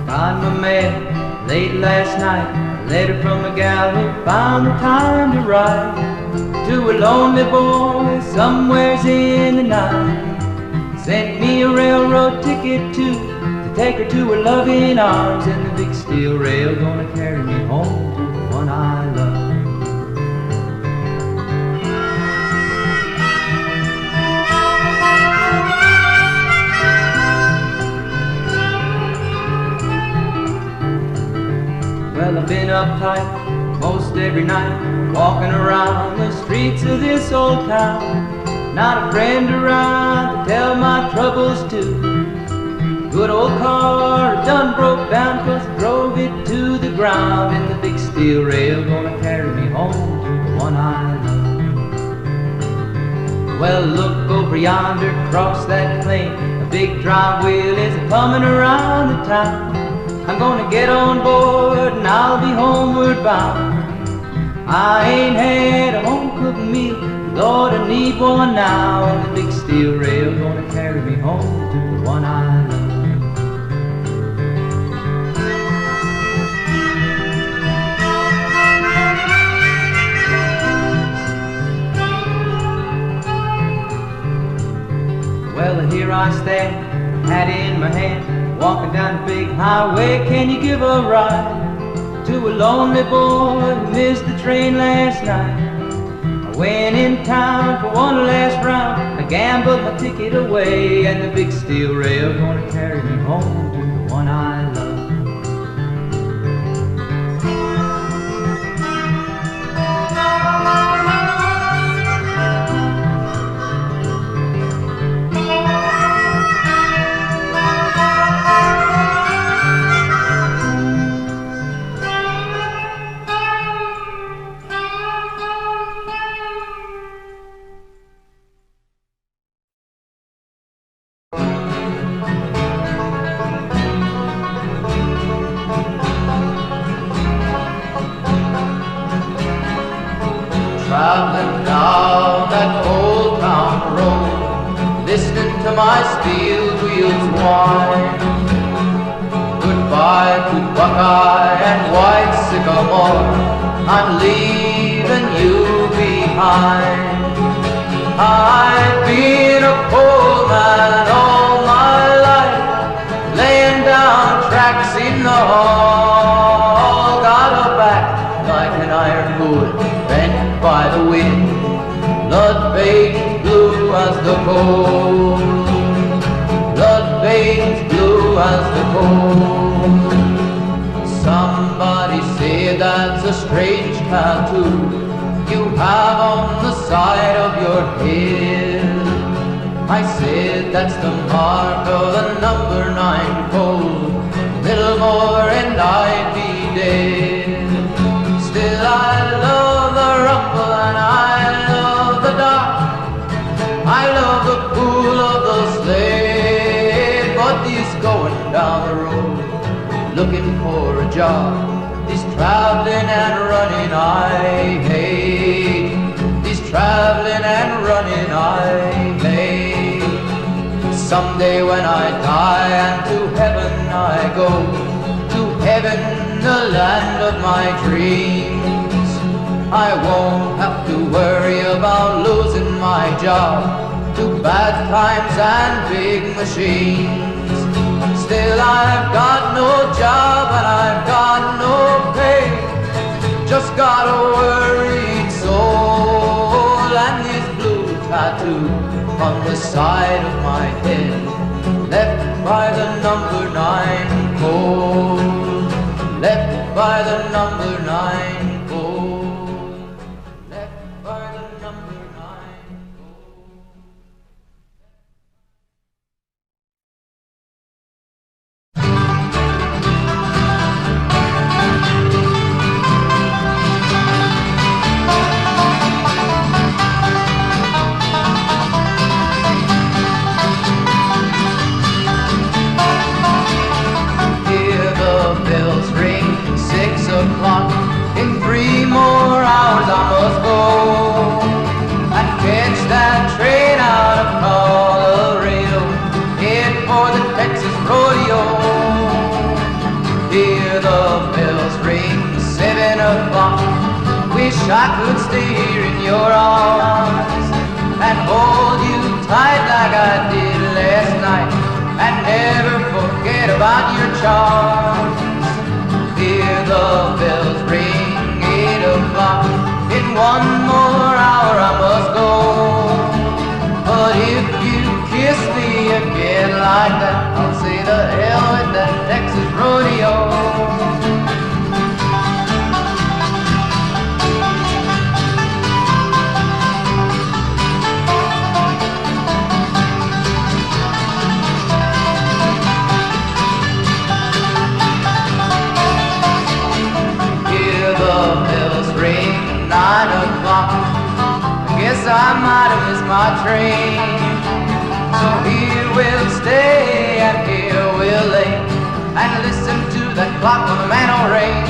Found my mail late last night, a letter from a gal who found the time to write to a lonely boy somewheres in the night. Sent me a railroad ticket to take her to her loving arms, and the big steel rail gonna carry me home to the one I love. Well, I've been uptight most every night, walking around the streets of this old town. Not a friend around to tell my troubles to. Good old car done broke down 'cause I drove it to the ground, and the big steel rail gonna carry me home to the one I love. Well, look over yonder, across that plain, a big drive wheel is a-coming around the town. I'm gonna get on board and I'll be homeward bound. I ain't had a home-cooked meal, Lord, I need one now, and the big steel rail gonna carry me home to the one I love. Well, here I stand, hat in my hand, walking down the big highway. Can you give a ride to a lonely boy who missed the train last night? I went in town for one last round, I gambled my ticket away, and the big steel rail gonna carry me home to the one I love. Traveling down that old town road, listening to my steel wheels whine. Goodbye to Buckeye and White Sycamore, I'm leaving you behind. I've been a poor man all my life, laying down tracks in the hall. Got a back like an ironwood, by the wind, blood veins blue as the coal, blood veins blue as the coal. Somebody said that's a strange tattoo you have on the side of your head. I said that's the mark of the number 9 cold, little more and I'd be dead. Still I love the rumble and I love the dark, I love the cool of the sleigh. But this going down the road, looking for a job, this traveling and running I hate. This traveling and running I hate. Someday when I die and to heaven I go, to heaven, the land of my dreams, I won't have to worry about losing my job to bad times and big machines. Still I've got no job and I've got no pay, just got a worried soul, and this blue tattoo on the side of my head, left by the number 9 cold, left by the number 9 cold, left by the number 9 cold. Hear the bells ring, 6 o'clock. I could stay here in your arms and hold you tight like I did last night, and never forget about your charms. Hear the bells ring 8 o'clock. In one more hour I must go. But if you kiss me again like that, I'll say the hell with that Texas rodeo. Hear the bells ring 9 o'clock. I guess I might have missed my train. So here we'll stay and here we'll lay and listen to that clock on the mantel ring.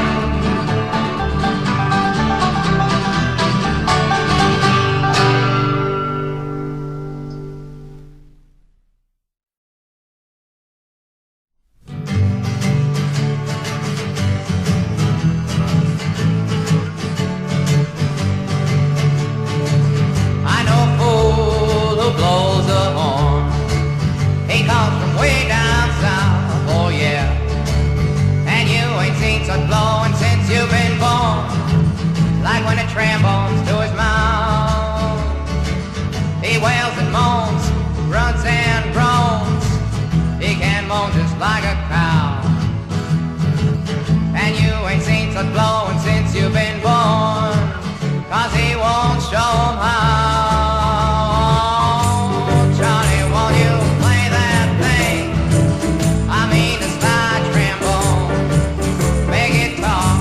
Trombones to his mouth. He wails and moans, grunts and groans. He can moan just like a cow. And you ain't seen such blowing since you've been born, 'cause he won't show 'em how. Charlie, won't you play that thing? I mean the slide trombone. Make it talk.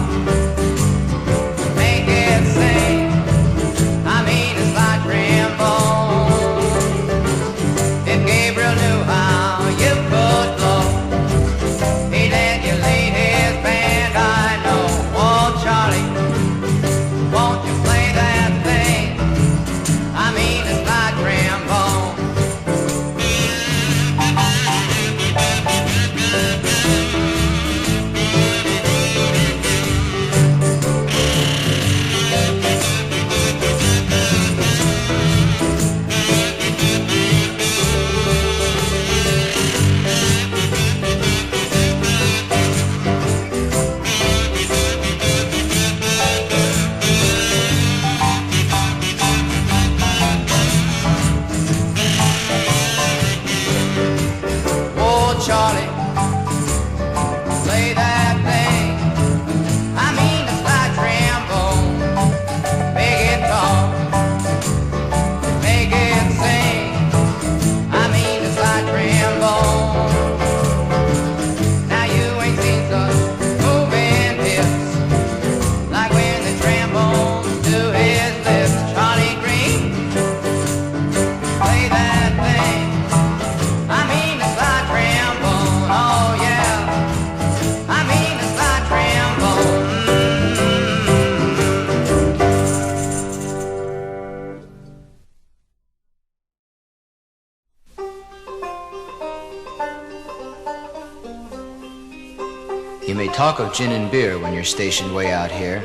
You may talk of gin and beer when you're stationed way out here,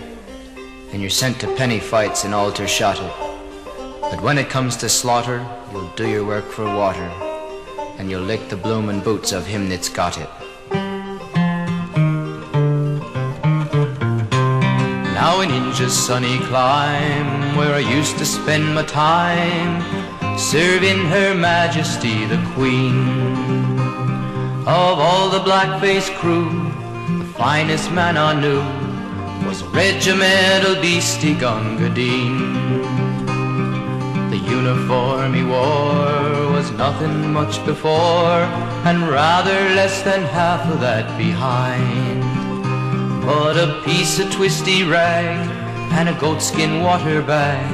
and you're sent to penny fights in Aldershot. But when it comes to slaughter, you'll do your work for water, and you'll lick the bloomin' boots of him that's got it. Now in Inja's sunny clime, where I used to spend my time, serving Her Majesty the Queen, of all the black-faced crew, the finest man I knew was regimental beastie Gunga Din. The uniform he wore was nothing much before, and rather less than half of that behind. But a piece of twisty rag and a goatskin water bag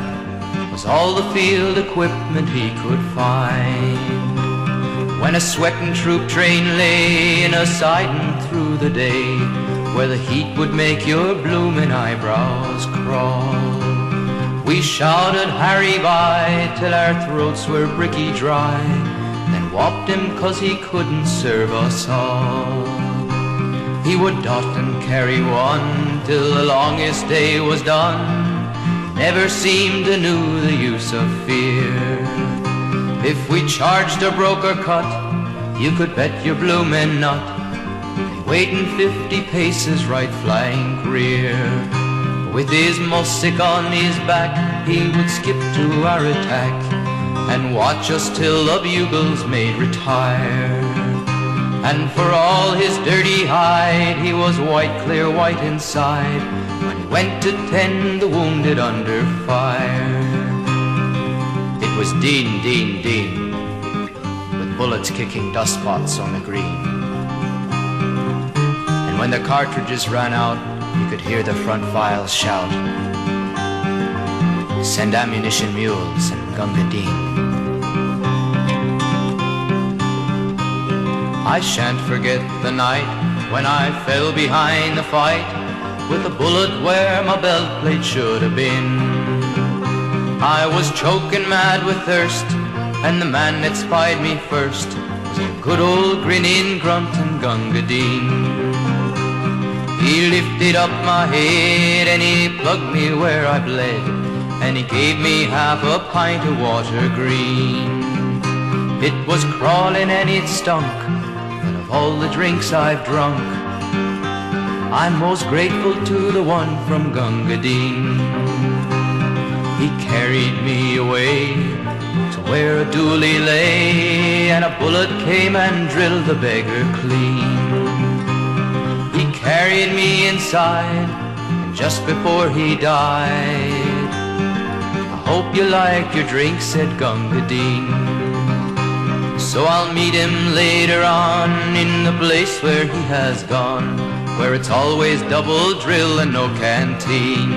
was all the field equipment he could find. When a sweating troop train lay in a siding through the day, where the heat would make your bloomin' eyebrows crawl, we shouted Harry by till our throats were bricky dry, then whopped him 'cause he couldn't serve us all. He would dot and carry one till the longest day was done, never seemed to know the use of fear. If we charged or broke or cut, you could bet your bloomin' nut waiting 50 paces right flying career. With his mussick on his back, he would skip to our attack and watch us till the bugles made retire. And for all his dirty hide, he was white, clear white inside, when he went to tend the wounded under fire. It was Din, Din, Din, with bullets kicking dust spots on the green. And when the cartridges ran out, you could hear the front files shout, "Send ammunition mules and Gunga Din." I shan't forget the night when I fell behind the fight, with a bullet where my belt plate should have been. I was choking mad with thirst, and the man that spied me first was a good old grinning grunt and Gunga Din. He lifted up my head and he plugged me where I bled, and he gave me half a pint of water green. It was crawling and it stunk, but of all the drinks I've drunk, I'm most grateful to the one from Gunga Din. He carried me away to where a dooley lay, and a bullet came and drilled the beggar clean. He carried me inside, and just before he died, "I hope you like your drink," said Gunga Din. So I'll meet him later on in the place where he has gone, where it's always double drill and no canteen.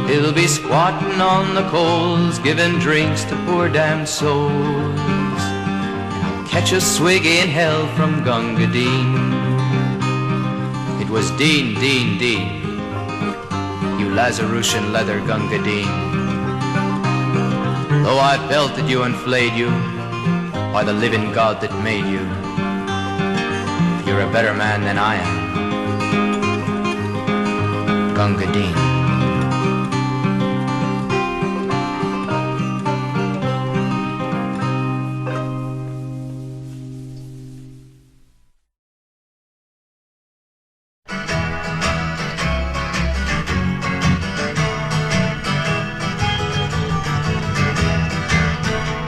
He'll be squatting on the coals, giving drinks to poor damned souls, and I'll catch a swig in hell from Gunga Din. It was Din, Din, Din, you Lazarusian leather Gunga Din. Though I belted you and flayed you, by the living God that made you, you're a better man than I am, Gunga Din.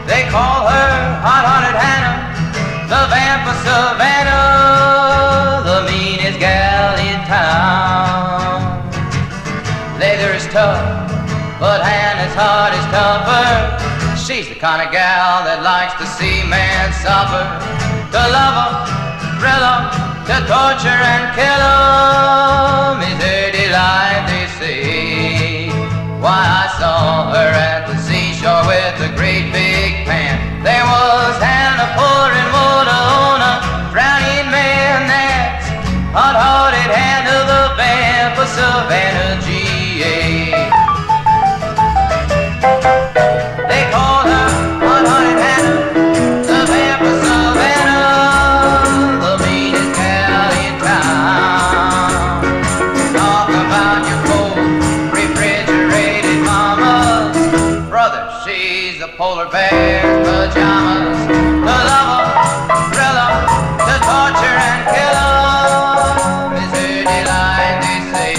They call her hot-hearted Hannah, the vamp of Savannah, the meanest gal in town. Leather is tough, but Hannah's heart is tougher. She's the kind of gal that likes to see men suffer, to love 'em, thrill 'em, to torture and kill 'em is her delight, they say. Why, I saw her at the seashore with a great big pan. There was Hannah pouring water on a drowning man. That's hot-hearted Hannah, the vamp of Savannah, G.A. They call her hot-hearted Hannah, the vamp of Savannah, the meanest gal in town. Talk about your cold, refrigerated mamas, brother, she's a polar bear's pajamas. To love 'em, thrill 'em, to torture and kill 'em is her delight, they say.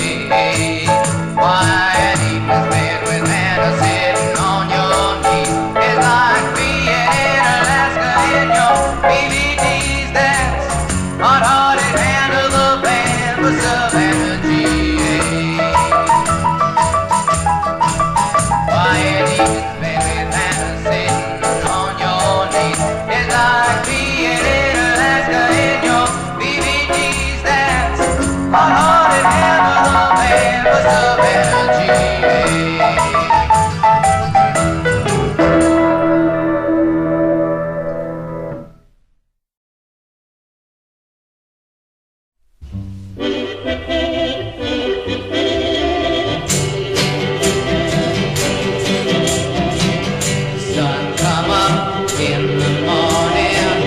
Why, an evening spent with Hannah sitting on your knee is like being in Alaska in your BVDs. That's hot-hearted Hannah, the vamp of Savannah, G.A. Why, an evening spent with Hannah sitting on your knees is like being in Alaska in your BVDs. That's hot-hearted Hannah, the vamp of Savannah, G.A. Sun come up in the morning,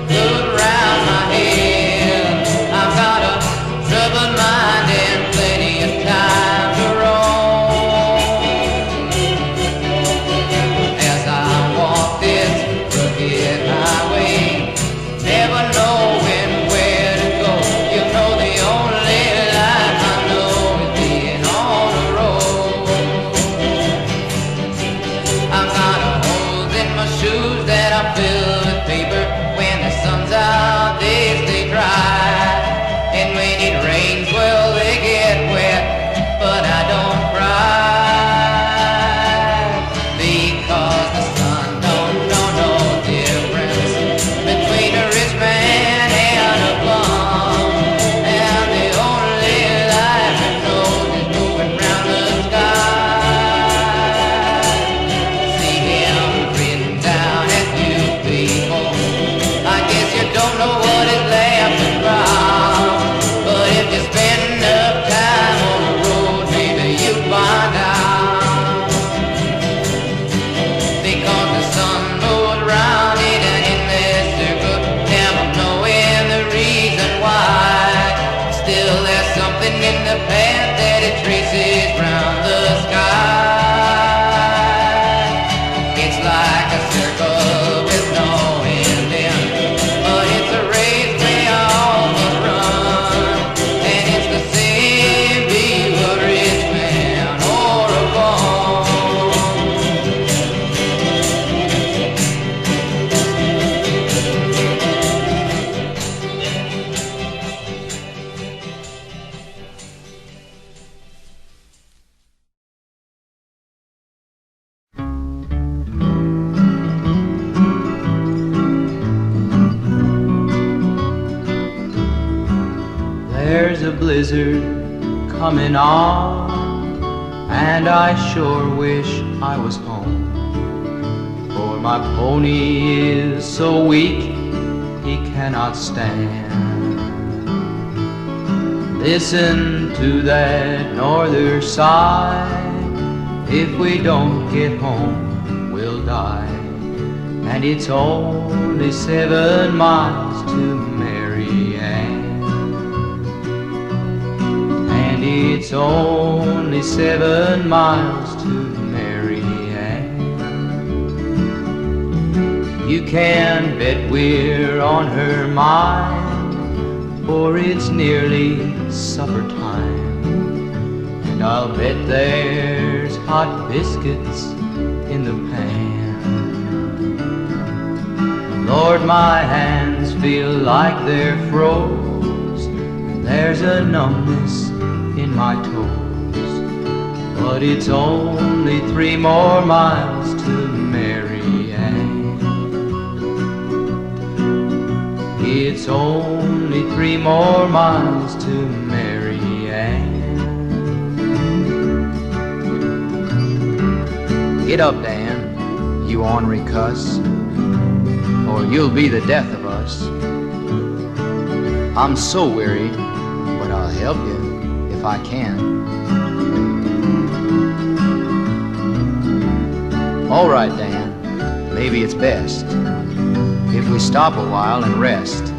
look round my head. I've got a troubled mind and plenty of time to roam. shoes that are filled with paper. When the sun's out, they stay dry. And when it rains, well, they get wet. But I don't cry, because the sun don't know no difference between a rich man and a bum. And the only life it knows is moving round the sky. See him grinning down at you people. I guess you don't know what is laughing about. But if you spend enough time on the road, maybe you find out. Because the sun moves around it and in this circle, never knowing the reason why. Still there's something in the path that it traces round the sky. It's like a circle with no ending, but it's a race we all must run. And it's the same, be you a rich man or a bum. There's a blizzard coming on, and I sure wish I was home. For my pony is so weak, he cannot stand. Listen to that northern side, if we don't get home, we'll die. And it's only 7 miles to Mary Ann. And it's only 7 miles to Mary Ann. You can bet we're on her mind, for it's nearly supper time. And I'll bet there's hot biscuits in the pan. Lord, my hands feel like they're froze, and there's a numbness in my toes. But it's only 3 more miles to Mary Ann. It's only 3 more miles to Mary Ann. Get up, Dan, you ornery cuss, or you'll be the death of us. I'm so weary, but I'll help you if I can. All right, Dan, maybe it's best if we stop a while and rest.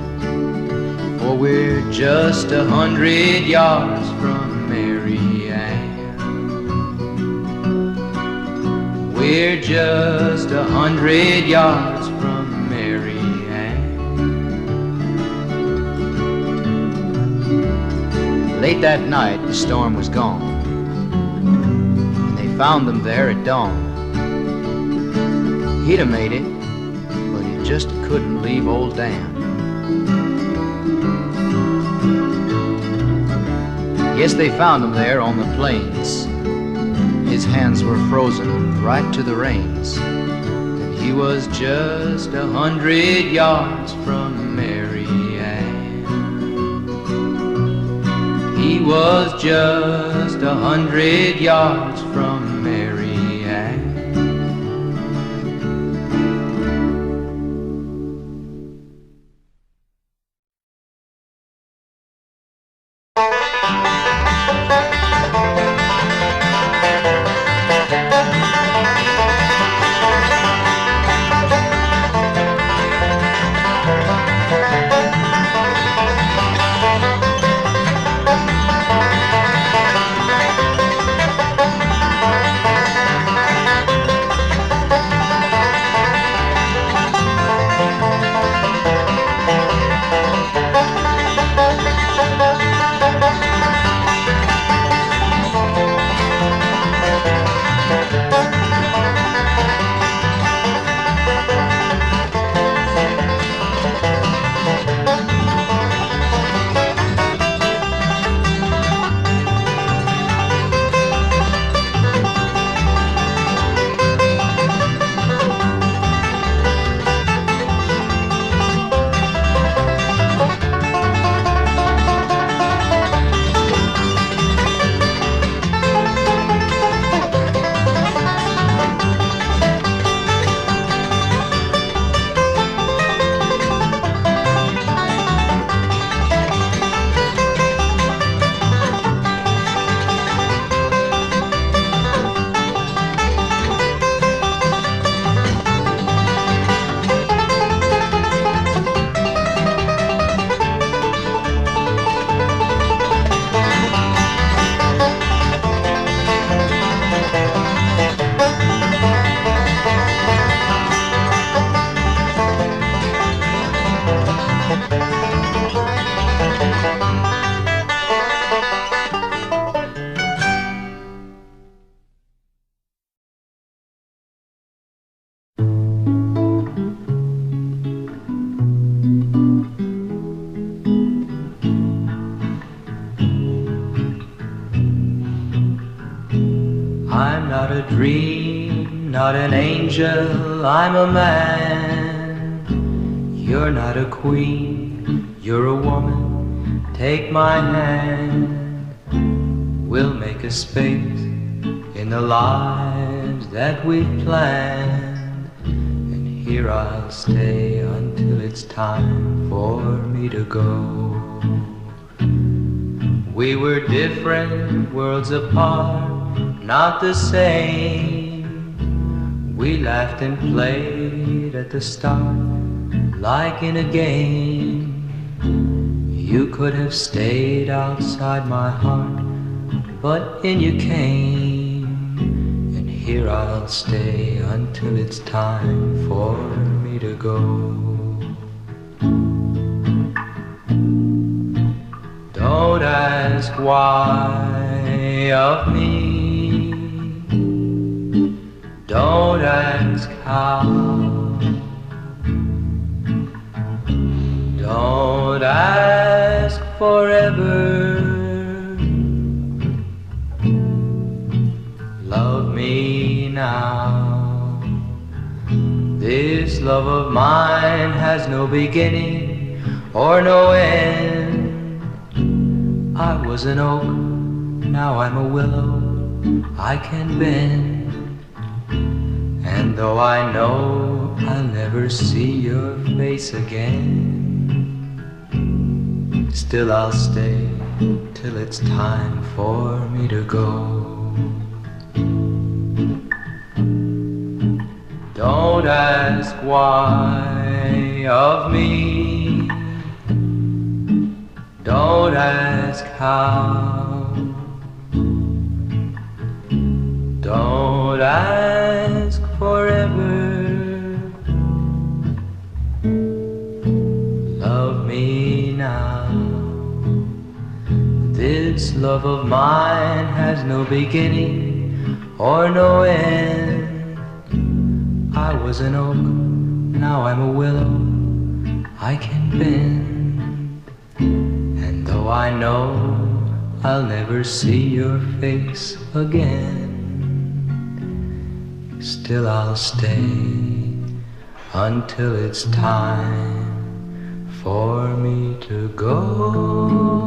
For we're just 100 yards from Mary Ann. We're just 100 yards from Mary Ann. Late that night, the storm was gone, and they found them there at dawn. He'd have made it, but he just couldn't leave old Dan. Yes, they found him there on the plains. His hands were frozen right to the reins, and he was just 100 yards from Mary Ann. He was just 100 yards from Mary Ann. dream, not an angel, I'm a man. You're not a queen, you're a woman, take my hand. We'll make a space in the lives that we've planned, and here I'll stay until it's time for me to go. We were different worlds apart, not the same. We laughed and played at the start, like in a game. You could have stayed outside my heart, but in you came. And here I'll stay until it's time for me to go. Don't ask why of me, don't ask how, don't ask forever. Love me now. This love of mine has no beginning or no end. I was an oak, now I'm a willow, I can bend. And though I know I'll never see your face again, still I'll stay till it's time for me to go. Don't ask why of me, don't ask how, don't ask forever. Love me now. This love of mine has no beginning or no end. I was an oak, now I'm a willow, I can bend. And though I know I'll never see your face again, still I'll stay until it's time for me to go.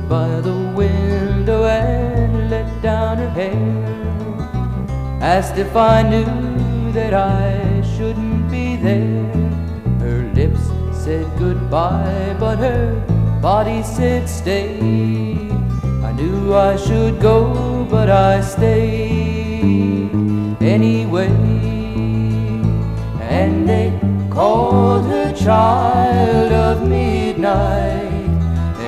stood by the window and let down her hair, asked if I knew that I shouldn't be there. Her lips said goodbye, but her body said stay. I knew I should go, but I stayed anyway. And they called her child of midnight,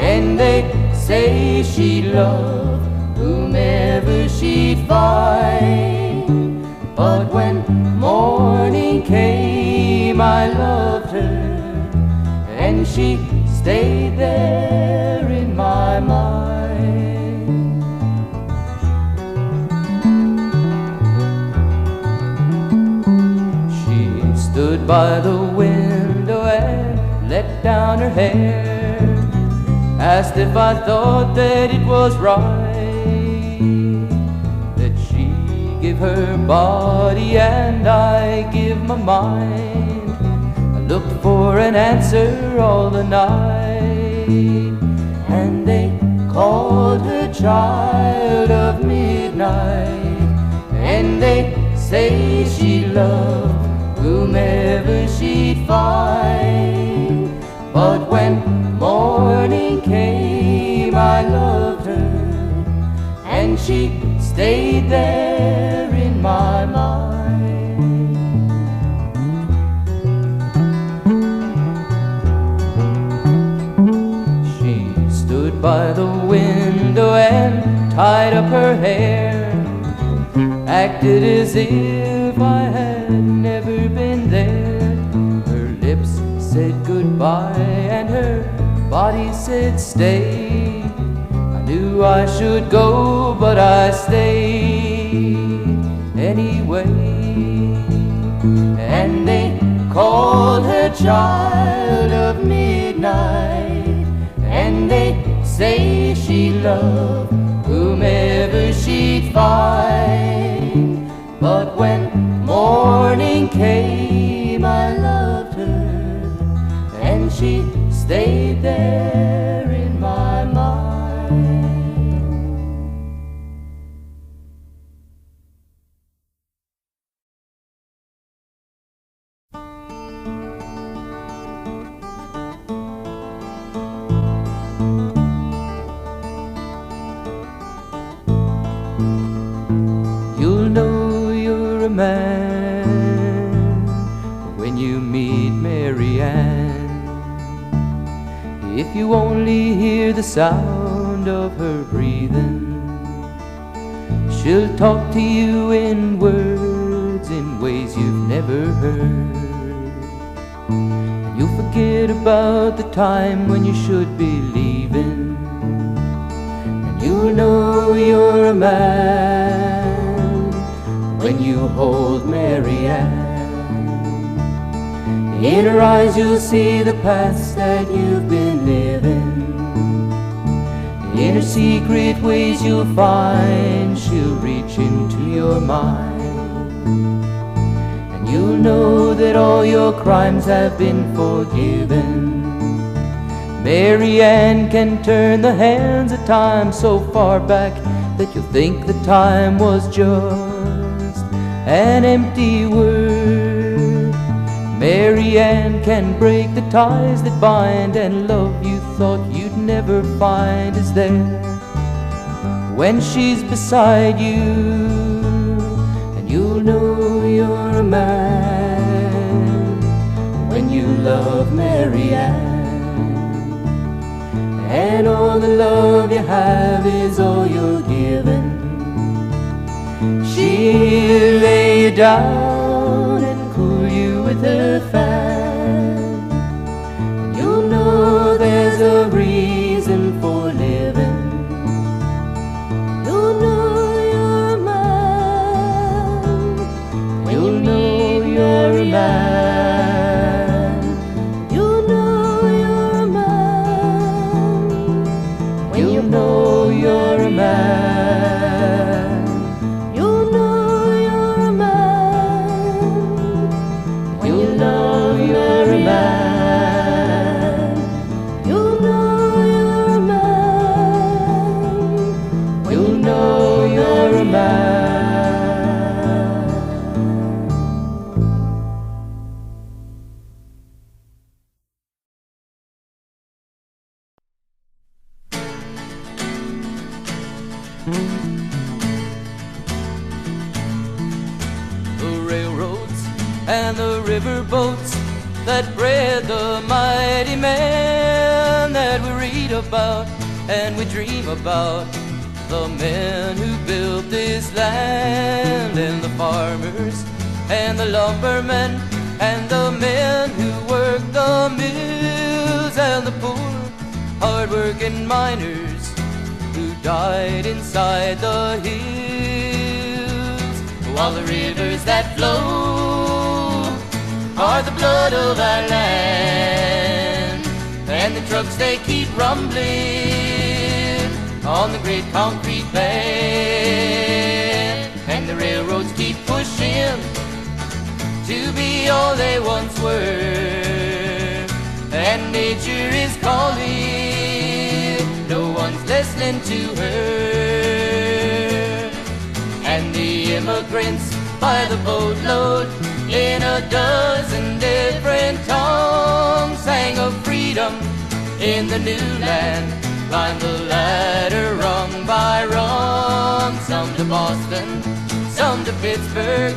and they say she loved whomever she'd find. But when morning came, I loved her, and she stayed there in my mind. She stood by the window and let down her hair, asked if I thought that it was right that she give her body and I give my mind. I looked for an answer all the night, and they called her child of midnight, and they say she loved whomever she'd find. But when morning came, I loved her, and she stayed there in my mind. She stood by the window and tied up her hair, acted as if I had never been there. Her lips said goodbye and her body said stay. I knew I should go, but I stayed anyway. And they called her child of midnight, and they say she loved whomever she'd find. But when morning came, I loved her, and she stayed there in my mind. You'll know you're a man when you meet Mary Ann, if you only hear the sound of her breathing. She'll talk to you in words, in ways you've never heard. And you'll forget about the time when you should be leaving, and you'll know you're a man when you hold Mary Ann. In her eyes you'll see the past that you've been living. In her secret ways you'll find she'll reach into your mind, and you'll know that all your crimes have been forgiven. Mary Ann can turn the hands of time so far back that you'll think the time was just an empty word. Mary Ann can break the ties that bind, and love you thought you'd never find is there when she's beside you. And you'll know you're a man when you love Mary Ann, and all the love you have is all you're given. She'll lay you down and cool you with her fan, and you'll know there's a reason for living. You'll know you're a man. You'll know you're a man. You'll know you're a man. You'll know you're a man. You'll know you're a man. The railroads and the riverboats that bred the mighty men that we read about and we dream about, the men who built this land, and the farmers and the lumbermen and the men who worked the mills, and the poor hard-working miners who died inside the hills. While the rivers that flow are the blood of our land, and the trucks they keep rumbling on the great concrete bed, and the railroads keep pushing to be all they once were, and nature is calling, no one's listening to her. And the immigrants by the boatload in a dozen different tongues sang of freedom in the new land, climbed the ladder rung by rung, some to Boston, some to Pittsburgh,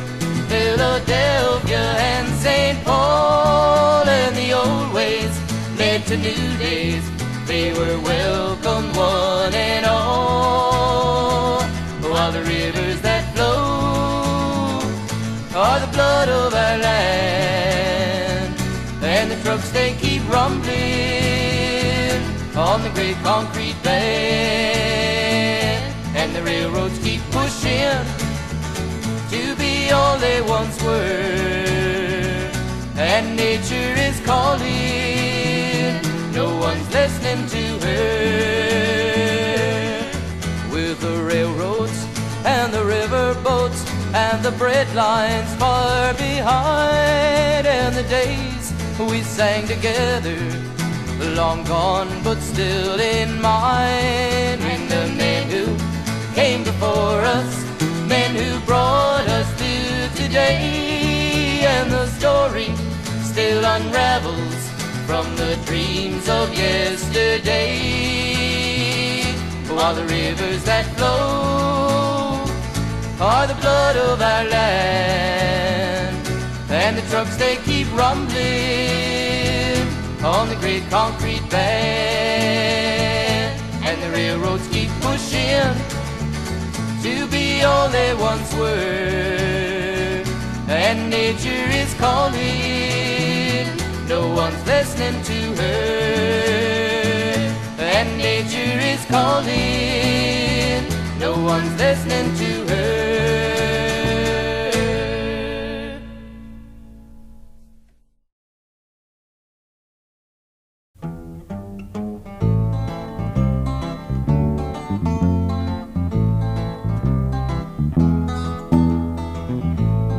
Philadelphia and St. Paul, and the old ways led to new days, they were welcomed one and all. While the rivers that flow are the blood of our land, and the trucks they keep rumbling on the great concrete bed, and the railroads keep pushing to be all they once were, and nature is calling, no one's listening to her. With the railroads and the riverboats and the bread lines far behind, and the days we sang together, long gone but still in mind, and the men who came before us, men who brought us to today, and the story still unravels from the dreams of yesterday. While the rivers that flow are the blood of our land, and the trucks they keep rumbling on the great concrete bed, and the railroads keep pushing to be all they once were, and nature is calling, no one's listening to her, and nature is calling, no one's listening to her.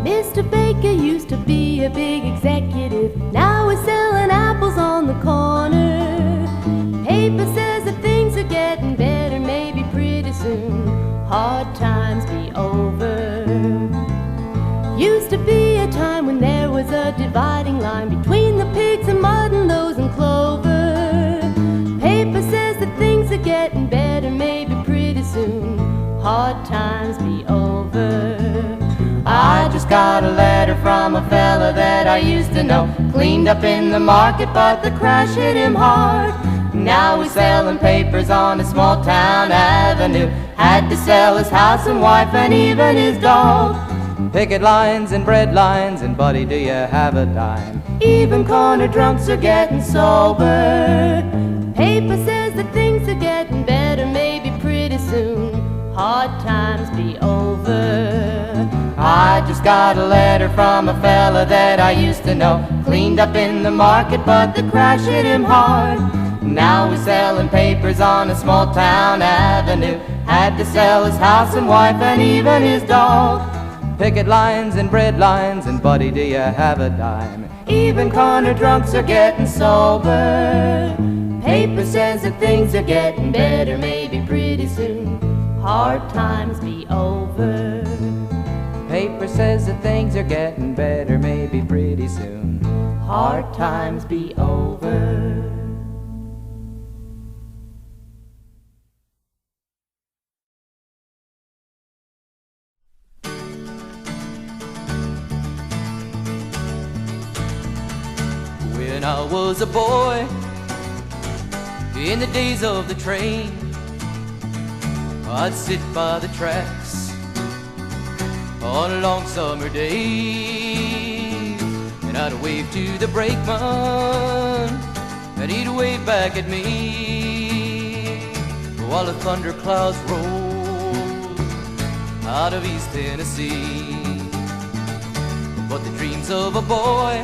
Mr. Baker used to be a big executive, now he's selling apples on the corner. Paper says that things are getting better, maybe pretty soon hard times be over. Used to be a time when there was a dividing line between the pigs and mud and those in clover. Paper says that things are getting better, maybe pretty soon hard times be over. I just got a letter from a fella that I used to know, cleaned up in the market but the crash hit him hard. Now he's selling papers on a small town avenue, had to sell his house and wife and even his dog. Picket lines and bread lines, and buddy, do you have a dime? Even corner drunks are getting sober. Paper says that things are getting better, maybe pretty soon hard times be over. I just got a letter from a fella that I used to know, cleaned up in the market but the crash hit him hard. Now he's selling papers on a small town avenue, had to sell his house and wife and even his dog. Picket lines and bread lines, and buddy, do you have a dime? Even corner drunks are getting sober. Paper says that things are getting better, maybe pretty soon hard times be over. Paper says that things are getting better, maybe pretty soon hard times be over. I was a boy, in the days of the train, I'd sit by the tracks on a long summer day, and I'd wave to the brakeman, and he'd wave back at me, while the thunderclouds rolled out of East Tennessee. But the dreams of a boy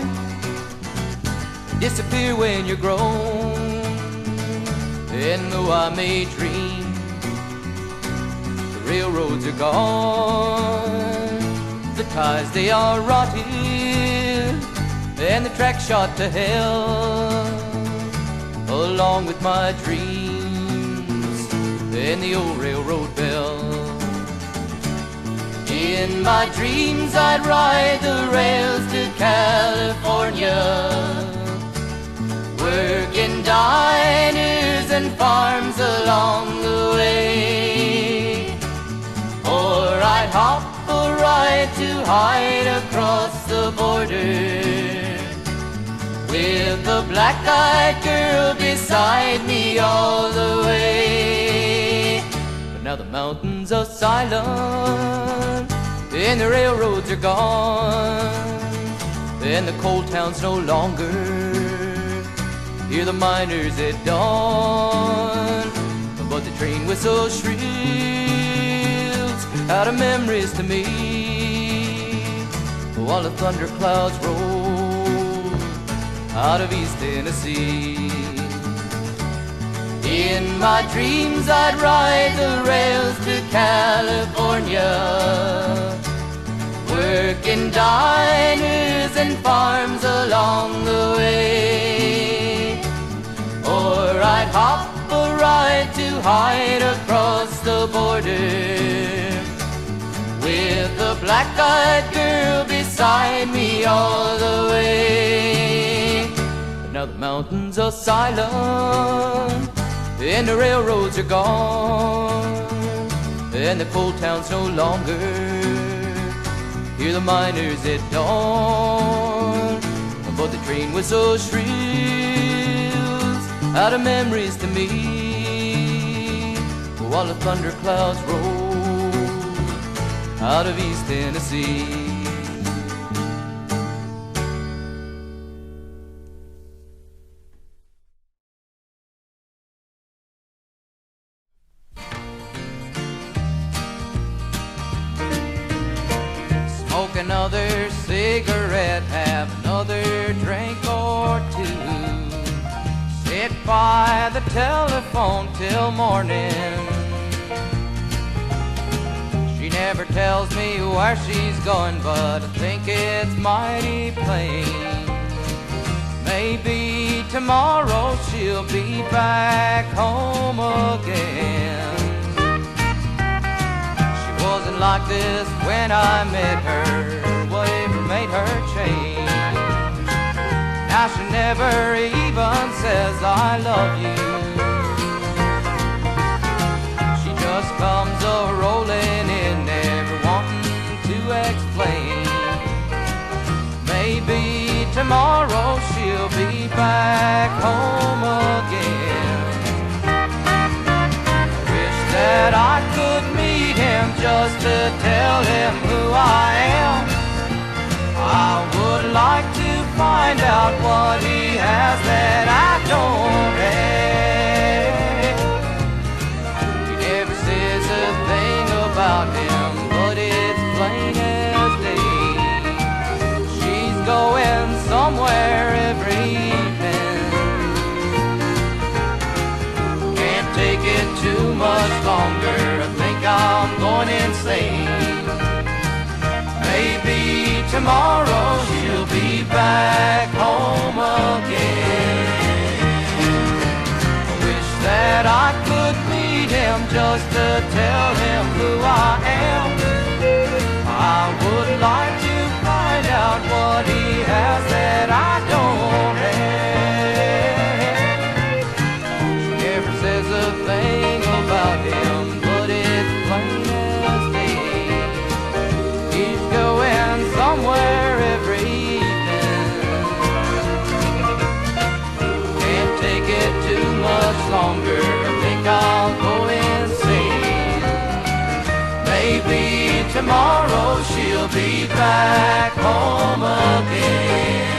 disappear when you're grown, and though I may dream, the railroads are gone, the ties they are rotted, and the track shot to hell, along with my dreams and the old railroad bell. In my dreams I'd ride the rails to California, working diners and farms along the way, or I'd hop a ride to hide across the border, with a black-eyed girl beside me all the way. But now the mountains are silent, and the railroads are gone, and the coal towns no longer hear the miners at dawn. But the train whistle shrills out of memories to me, while the thunderclouds roll out of East Tennessee. In my dreams I'd ride the rails to California, working diners and farms along the way, or I'd hop a ride to hide across the border, with a black-eyed girl beside me all the way. But now the mountains are silent, and the railroads are gone, and the coal towns no longer hear the miners at dawn. But the train whistle shrills out of memories to me, while the thunderclouds roll out of East Tennessee. Smoke another cigarette, have another drink or two, sit by the telephone till morning. She never tells me where she's going, but I think it's mighty plain. Maybe tomorrow she'll be back home again. She wasn't like this when I met her, whatever made her change. Now she never even says I love you. She just comes a-rolling in, never wanting to explain. Maybe tomorrow she'll be back home again. I wish that I could meet him just to tell him who I am. I would like to find out what he has that I don't have. He never says a thing about him, but it's plain as day. She's going somewhere every evening. Can't take it too much longer, I think I'm going insane. Maybe tomorrow she'll be back home again. I wish that I could meet him just to tell him who I am. I would like to find out what he has that I don't have. She never says a thing about him, but it's plain as day. He's going somewhere every evening. tomorrow she'll be back home again.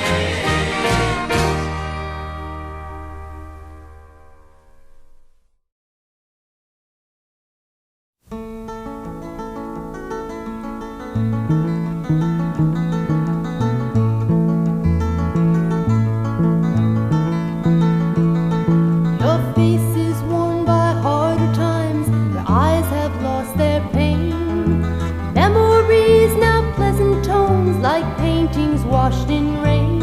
Your face is worn by harder times, your eyes have lost their pain. Memories now pleasant tones like paintings washed in rain.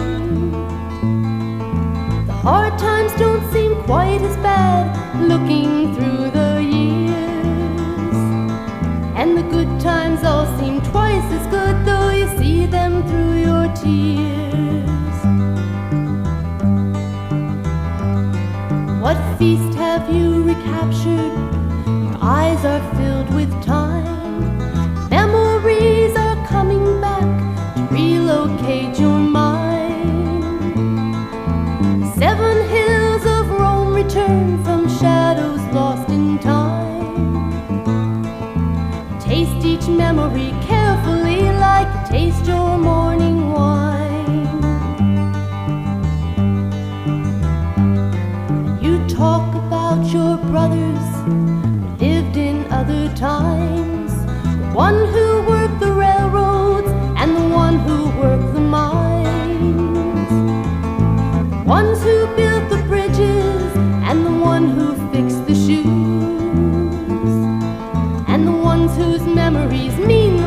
The hard times don't seem quite as bad looking through the years, and the good times all seem twice as good though you see them through your tears. What feast have you recaptured? Your eyes are filled with time. Memories are coming back to relocate your mind. 7 hills of Rome return from shadows lost in time. Taste each memory carefully like you taste your morning wine. You talk about your brothers who lived in other times, the one who worked the railroads and the one who worked the mines, the ones who built the bridges and the one who fixed the shoes, and the ones whose memories mean